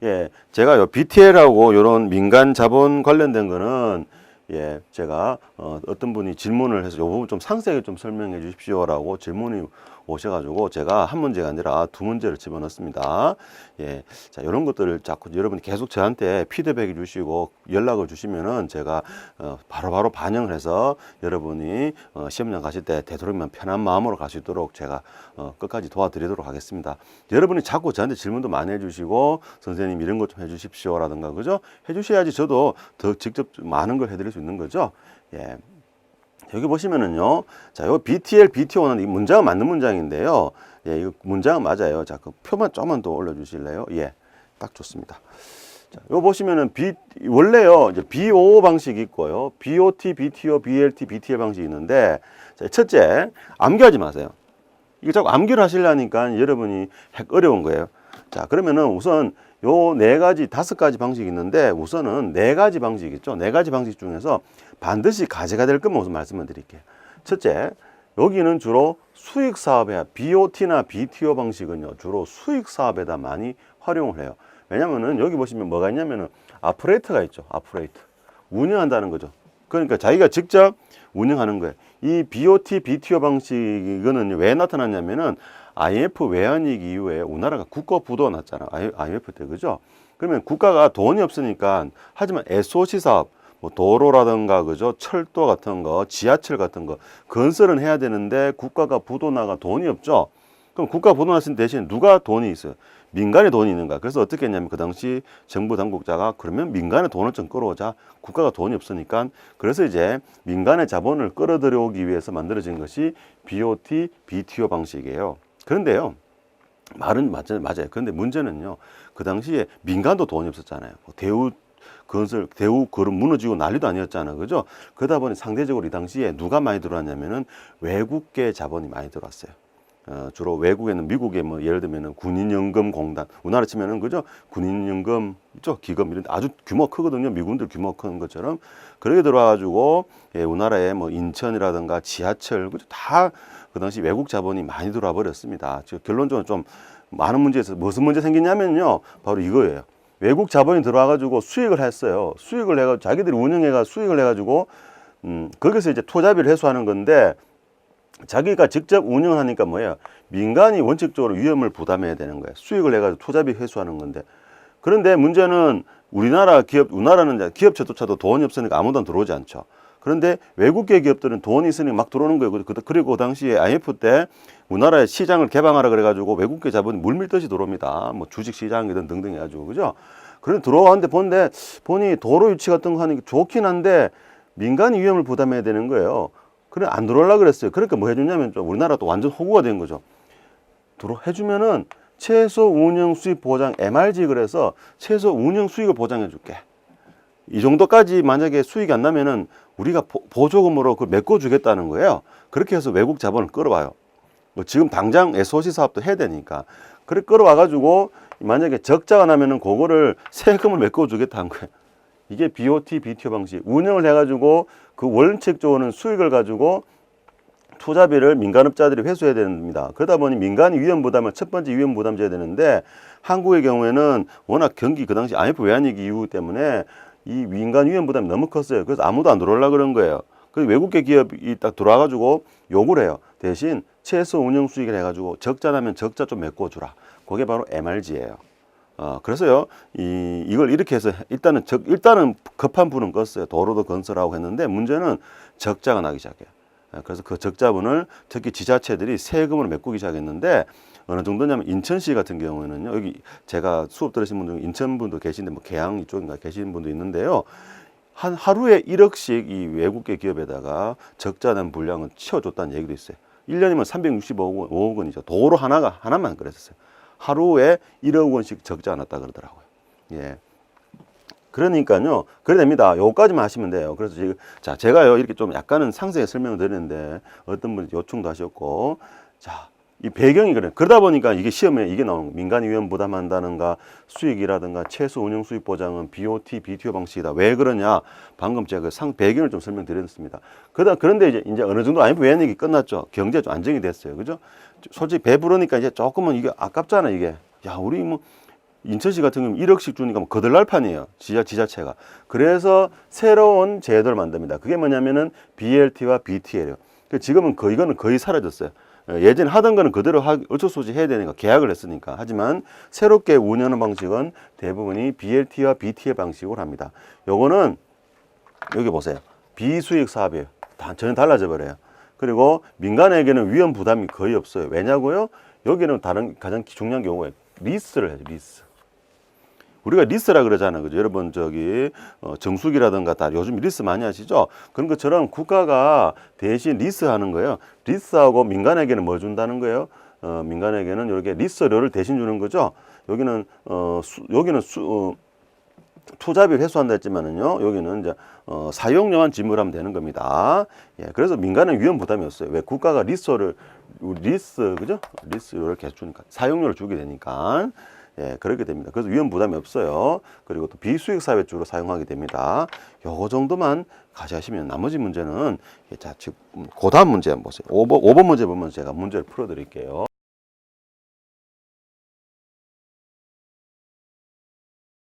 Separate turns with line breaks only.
예, 제가 요 BTL하고 요런 민간 자본 관련된 거는 예, 제가 어떤 분이 질문을 해서 요 부분 좀 상세하게 좀 설명해 주십시오라고 질문이 오셔가지고 제가 한 문제가 아니라 두 문제를 집어넣습니다. 예, 자, 이런 것들을 자꾸 여러분이 계속 저한테 피드백해 주시고 연락을 주시면은 제가 바로바로 반영을 해서 여러분이 시험장 가실 때 되도록이면 편한 마음으로 갈 수 있도록 제가 끝까지 도와드리도록 하겠습니다. 여러분이 자꾸 저한테 질문도 많이 해주시고 선생님 이런 것 좀 해주십시오라든가 그죠? 해주셔야지 저도 더 직접 많은 걸 해드릴 수 있는 거죠. 예. 여기 보시면은요. 자, 요 BTL, BTO는 이 문장은 맞는 문장인데요. 예, 이거 문장은 맞아요. 자, 그 표만 조금만 더 올려주실래요? 예, 딱 좋습니다. 자, 요 보시면은 원래요, 이제 BO 방식이 있고요. BOT, BTO, BLT, BTL 방식이 있는데, 자, 첫째, 암기하지 마세요. 이거 자꾸 암기를 하시려니까 여러분이 어려운 거예요. 자, 그러면은 우선 요 네 가지, 다섯 가지 방식이 있는데 우선은 네 가지 방식이 있죠. 네 가지 방식 중에서 반드시 가져가야 될 것만 우선 말씀을 드릴게요. 첫째, 여기는 주로 수익 사업에 BOT나 BTO 방식은요, 주로 수익 사업에다 많이 활용을 해요. 왜냐면은 여기 보시면 뭐가 있냐면은 아프레이트가 있죠. 아프레이트. 운영한다는 거죠. 그러니까 자기가 직접 운영하는 거예요. 이 BOT, BTO 방식 이거는 왜 나타났냐면은 IMF 외환위기 이후에 우리나라가 국가 부도가 났잖아. IMF 때 그죠? 그러면 국가가 돈이 없으니까 하지만 SOC 사업 뭐 도로라든가 그죠? 철도 같은 거, 지하철 같은 거 건설은 해야 되는데 국가가 부도 나가 돈이 없죠. 그럼 국가 부도 났을 대신 누가 돈이 있어요? 민간의 돈이 있는가? 그래서 어떻게 했냐면 그 당시 정부 당국자가 그러면 민간의 돈을 좀 끌어오자. 국가가 돈이 없으니까 그래서 이제 민간의 자본을 끌어들여오기 위해서 만들어진 것이 BOT, BTO 방식이에요. 그런데요, 말은 맞아요. 그런데 문제는요, 그 당시에 민간도 돈이 없었잖아요. 대우 건설, 대우 그룹 무너지고 난리도 아니었잖아. 그죠? 그러다 보니 상대적으로 이 당시에 누가 많이 들어왔냐면은 외국계 자본이 많이 들어왔어요. 주로 외국에는 미국에 뭐 예를 들면은 군인연금공단, 우리나라 치면은 그죠? 군인연금 있죠? 기금 이런 데 아주 규모가 크거든요. 미군들 규모가 큰 것처럼 그렇게 들어와가지고 예, 우리나라에 뭐 인천이라든가 지하철 그죠? 다 그 당시 외국 자본이 많이 들어와 버렸습니다. 즉 결론적으로 좀 많은 문제에서 무슨 문제 생기냐면요, 바로 이거예요. 외국 자본이 들어와가지고 수익을 했어요. 수익을 해가 자기들이 운영해가 수익을 해가지고 거기서 이제 투자비를 회수하는 건데. 자기가 직접 운영을 하니까 뭐예요? 민간이 원칙적으로 위험을 부담해야 되는 거예요. 수익을 해가지고 투자비 회수하는 건데. 그런데 문제는 우리나라는 기업체조차도 돈이 없으니까 아무도 들어오지 않죠. 그런데 외국계 기업들은 돈이 있으니 막 들어오는 거예요. 그리고 그 당시에 IMF 때 우리나라의 시장을 개방하라 그래가지고 외국계 자본이 물밀듯이 들어옵니다. 뭐 주식시장이든 등등 해가지고, 그죠? 그런데 들어왔는데 보니 도로 유치 같은 거 하는 게 좋긴 한데 민간이 위험을 부담해야 되는 거예요. 그래, 안 들어오려고 그랬어요. 그러니까 뭐 해주냐면, 우리나라 또 완전 호구가 된 거죠. 해주면은, 최소 운영 수익 보장, MRG 그래서, 최소 운영 수익을 보장해 줄게. 이 정도까지 만약에 수익이 안 나면은, 우리가 보조금으로 그걸 메꿔주겠다는 거예요. 그렇게 해서 외국 자본을 끌어와요. 뭐 지금 당장 SOC 사업도 해야 되니까. 그래, 끌어와가지고, 만약에 적자가 나면은, 그거를 세금을 메꿔주겠다는 거예요. 이게 BOT, BTO 방식. 운영을 해가지고 그 원칙적으로는 수익을 가지고 투자비를 민간업자들이 회수해야 됩니다. 그러다 보니 민간이 위험 부담을 첫 번째 위험 부담져야 되는데 한국의 경우에는 워낙 경기 그 당시 IMF 외환위기 이후 때문에 이 민간 위험 부담이 너무 컸어요. 그래서 아무도 안 들어오려고 그런 거예요. 그래서 외국계 기업이 딱 들어와가지고 요구를 해요. 대신 최소 운영 수익을 해가지고 적자 나면 적자 좀 메꿔주라. 그게 바로 MRG예요. 그래서요, 이걸 이렇게 해서 일단은 급한 불은 껐어요. 도로도 건설하고 했는데 문제는 적자가 나기 시작해요. 그래서 그 적자분을 특히 지자체들이 세금으로 메꾸기 시작했는데 어느 정도냐면 인천시 같은 경우에는요, 여기 제가 수업 들으신 분 중에 인천 분도 계신데 뭐 계양 이쪽인가 계신 분도 있는데요. 하루에 1억씩 이 외국계 기업에다가 적자 난 분량은 치워줬다는 얘기도 있어요. 1년이면 365억 원이죠. 도로 하나만 그랬었어요. 하루에 1억 원씩 적자 났다 그러더라고요. 예. 그러니까요, 그래 됩니다. 요거까지만 하시면 돼요. 그래서 지금, 자, 제가요, 이렇게 좀 약간은 상세히 설명을 드리는데, 어떤 분이 요청도 하셨고, 자, 이 배경이 그래. 그러다 보니까 이게 시험에 이게 나오는 거예요. 민간이 위험 부담한다는가, 수익이라든가, 최소 운영 수익 보장은 BOT, BTO 방식이다. 왜 그러냐? 방금 제가 배경을 좀 설명드렸습니다. 그런데 이제 어느 정도 IMF 외환위기 끝났죠. 경제가 좀 안정이 됐어요. 그죠? 솔직히 배부르니까 이제 조금은 이게 아깝잖아, 이게. 야, 우리 뭐, 인천시 같은 경우는 1억씩 주니까 뭐 거들날 판이에요. 지자체가. 그래서 새로운 제도를 만듭니다. 그게 뭐냐면은 BLT와 BTL이요. 지금은 이거는 거의 사라졌어요. 예전에 하던 거는 그대로 어쩔 수 없이 해야 되니까 계약을 했으니까. 하지만 새롭게 운영하는 방식은 대부분이 BLT와 BTL 방식으로 합니다. 요거는 여기 보세요. 비수익 사업이에요. 전혀 달라져 버려요. 그리고 민간에게는 위험 부담이 거의 없어요. 왜냐고요? 여기는 다른 가장 중요한 경우에 리스를 해요. 리스. 우리가 리스라 그러잖아요. 그죠? 여러분, 정수기라든가 다 요즘 리스 많이 하시죠? 그런 것처럼 국가가 대신 리스 하는 거예요. 리스하고 민간에게는 뭐 준다는 거예요? 민간에게는 이렇게 리스료를 대신 주는 거죠. 여기는, 투자비를 회수한다 했지만은요, 여기는 이제, 사용료만 지불하면 되는 겁니다. 예, 그래서 민간은 위험 부담이 없어요. 왜? 국가가 그죠? 리스료를 계속 주니까. 사용료를 주게 되니까. 예, 그렇게 됩니다. 그래서 위험 부담이 없어요. 그리고 또 비수익 사회 주로 사용하게 됩니다. 요거 정도만 가져가시면 나머지 문제는, 자, 지금, 그 다음 문제 한번 보세요. 5번 문제 보면 제가 문제를 풀어 드릴게요.